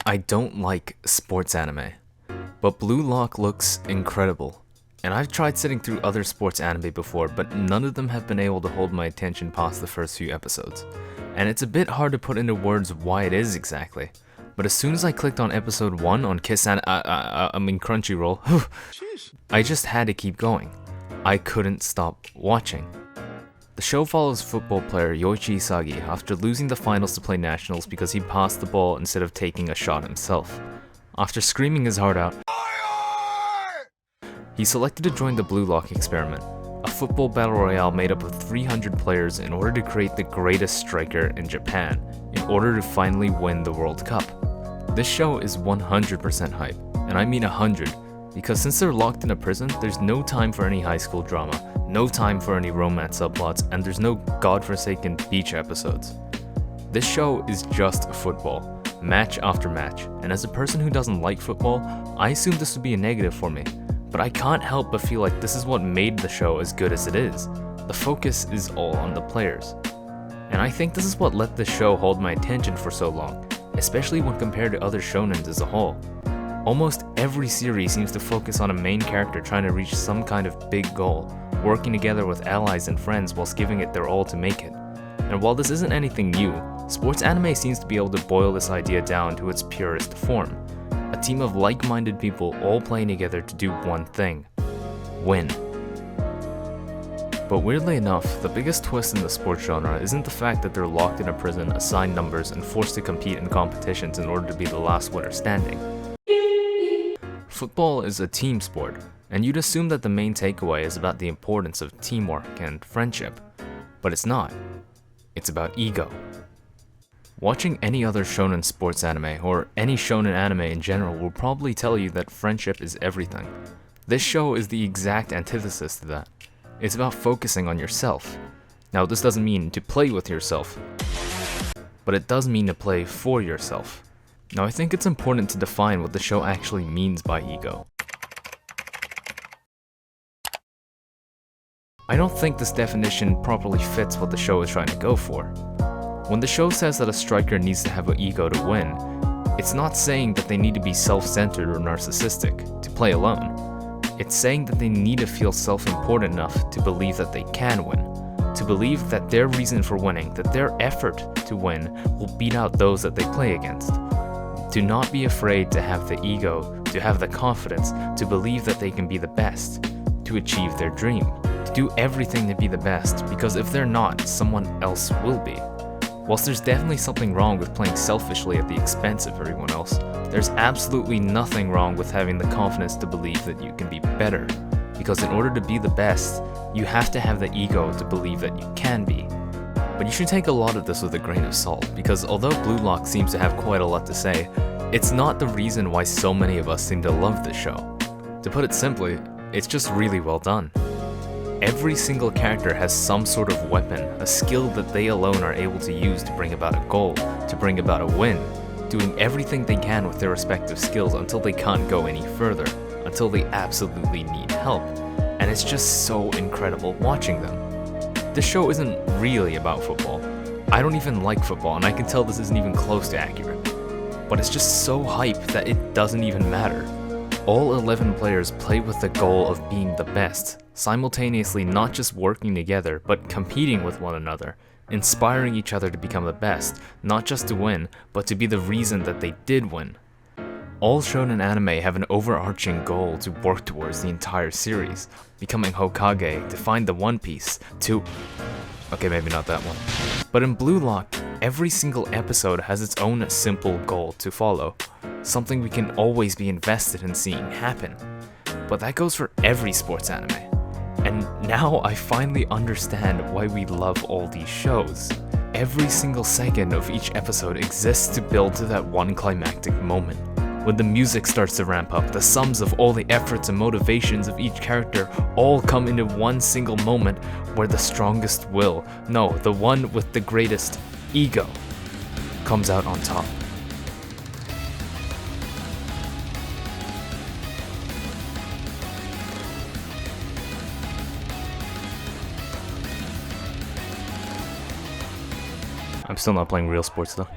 I don't like sports anime, but Blue Lock looks incredible. And I've tried sitting through other sports anime before, but none of them have been able to hold my attention past the first few episodes. And it's a bit hard to put into words why it is exactly. But as soon as I clicked on episode 1 on Crunchyroll, I just had to keep going. I couldn't stop watching. The show follows football player Yoichi Isagi after losing the finals to play nationals because he passed the ball instead of taking a shot himself. After screaming his heart out, he selected to join the Blue Lock experiment, a football battle royale made up of 300 players in order to create the greatest striker in Japan, in order to finally win the World Cup. This show is 100% hype, and I mean 100, because since they're locked in a prison, there's no time for any high school drama, no time for any romance subplots, and there's no godforsaken beach episodes. This show is just football, match after match, and as a person who doesn't like football, I assume this would be a negative for me. But I can't help but feel like this is what made the show as good as it is. The focus is all on the players. And I think this is what let the show hold my attention for so long, especially when compared to other shonens as a whole. Almost every series seems to focus on a main character trying to reach some kind of big goal, working together with allies and friends whilst giving it their all to make it. And while this isn't anything new, sports anime seems to be able to boil this idea down to its purest form. A team of like-minded people all playing together to do one thing: win. But weirdly enough, the biggest twist in the sports genre isn't the fact that they're locked in a prison, assigned numbers, and forced to compete in competitions in order to be the last winner standing. Football is a team sport, and you'd assume that the main takeaway is about the importance of teamwork and friendship. But it's not. It's about ego. Watching any other shonen sports anime, or any shonen anime in general, will probably tell you that friendship is everything. This show is the exact antithesis to that. It's about focusing on yourself. Now, this doesn't mean to play with yourself, but it does mean to play for yourself. Now, I think it's important to define what the show actually means by ego. I don't think this definition properly fits what the show is trying to go for. When the show says that a striker needs to have an ego to win, it's not saying that they need to be self-centered or narcissistic to play alone. It's saying that they need to feel self-important enough to believe that they can win, to believe that their reason for winning, that their effort to win will beat out those that they play against. To not be afraid to have the ego, to have the confidence, to believe that they can be the best, to achieve their dream, to do everything to be the best, because if they're not, someone else will be. Whilst there's definitely something wrong with playing selfishly at the expense of everyone else, there's absolutely nothing wrong with having the confidence to believe that you can be better. Because in order to be the best, you have to have the ego to believe that you can be. But you should take a lot of this with a grain of salt, because although Blue Lock seems to have quite a lot to say, it's not the reason why so many of us seem to love this show. To put it simply, it's just really well done. Every single character has some sort of weapon, a skill that they alone are able to use to bring about a goal, to bring about a win, doing everything they can with their respective skills until they can't go any further, until they absolutely need help. And it's just so incredible watching them. This show isn't really about football. I don't even like football, and I can tell this isn't even close to accurate. But it's just so hype that it doesn't even matter. All 11 players play with the goal of being the best, simultaneously not just working together, but competing with one another, inspiring each other to become the best, not just to win, but to be the reason that they did win. All shonen anime have an overarching goal to work towards the entire series, becoming Hokage, to find the One Piece, to... okay, maybe not that one. But in Blue Lock, every single episode has its own simple goal to follow, something we can always be invested in seeing happen. But that goes for every sports anime. And now I finally understand why we love all these shows. Every single second of each episode exists to build to that one climactic moment. When the music starts to ramp up, the sums of all the efforts and motivations of each character all come into one single moment where the strongest will, no, the one with the greatest ego, comes out on top. I'm still not playing real sports though.